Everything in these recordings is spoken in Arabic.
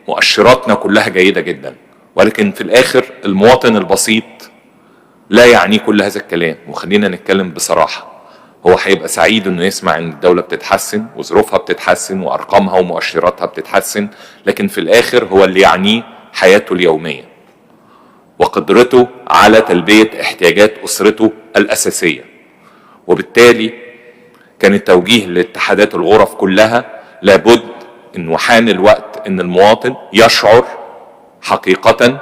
مؤشراتنا كلها جيدة جدا، ولكن في الاخر المواطن البسيط لا يعني كل هذا الكلام. وخلينا نتكلم بصراحة، هو هيبقى سعيد انه يسمع ان الدولة بتتحسن وظروفها بتتحسن وارقامها ومؤشراتها بتتحسن، لكن في الاخر هو اللي يعنيه حياته اليومية وقدرته على تلبية احتياجات اسرته الاساسية. وبالتالي كان التوجيه لاتحادات الغرف كلها لابد انه حان الوقت ان المواطن يشعر حقيقة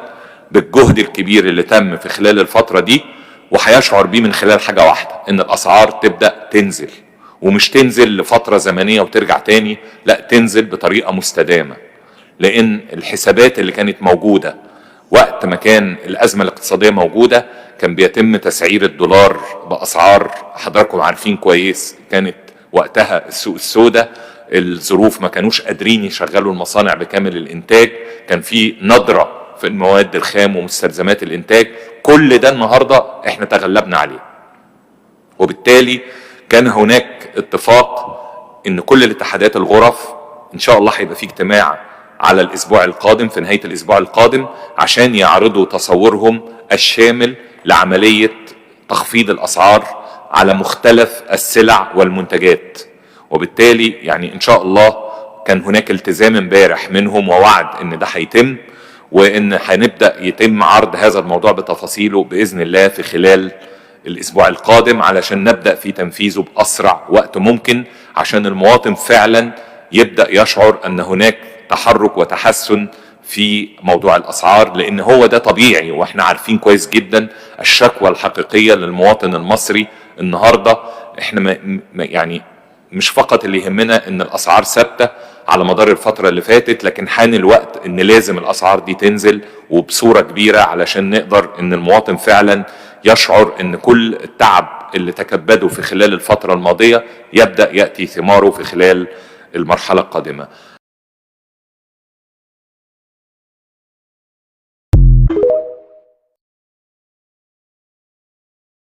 بالجهد الكبير اللي تم في خلال الفترة دي، وهيشعر بيه من خلال حاجة واحدة، ان الاسعار تبدأ تنزل، ومش تنزل لفترة زمنية وترجع تاني، لا تنزل بطريقة مستدامة. لان الحسابات اللي كانت موجودة وقت ما كان الازمة الاقتصادية موجودة كان بيتم تسعير الدولار باسعار حضراتكم عارفين كويس، كانت وقتها السوق السوداء، الظروف ما كانوش قادرين يشغلوا المصانع بكامل الانتاج، كان في ندرة في المواد الخام ومستلزمات الانتاج. كل ده النهاردة احنا تغلبنا عليه، وبالتالي كان هناك اتفاق ان كل الاتحادات الغرف ان شاء الله هيبقى في اجتماع على الاسبوع القادم، في نهاية الاسبوع القادم، عشان يعرضوا تصورهم الشامل لعملية تخفيض الاسعار على مختلف السلع والمنتجات. وبالتالي يعني ان شاء الله كان هناك التزام امبارح منهم ووعد ان ده هيتم، وان هنبدأ يتم عرض هذا الموضوع بتفاصيله بإذن الله في خلال الاسبوع القادم، علشان نبدأ في تنفيذه بأسرع وقت ممكن، عشان المواطن فعلا يبدأ يشعر ان هناك تحرك وتحسن في موضوع الاسعار، لان هو ده طبيعي. واحنا عارفين كويس جدا الشكوى الحقيقية للمواطن المصري النهاردة. احنا يعني مش فقط اللي يهمنا ان الاسعار ثابته على مدار الفتره اللي فاتت، لكن حان الوقت ان لازم الاسعار دي تنزل وبصوره كبيره، علشان نقدر ان المواطن فعلا يشعر ان كل التعب اللي تكبده في خلال الفتره الماضيه يبدا ياتي ثماره في خلال المرحله القادمه.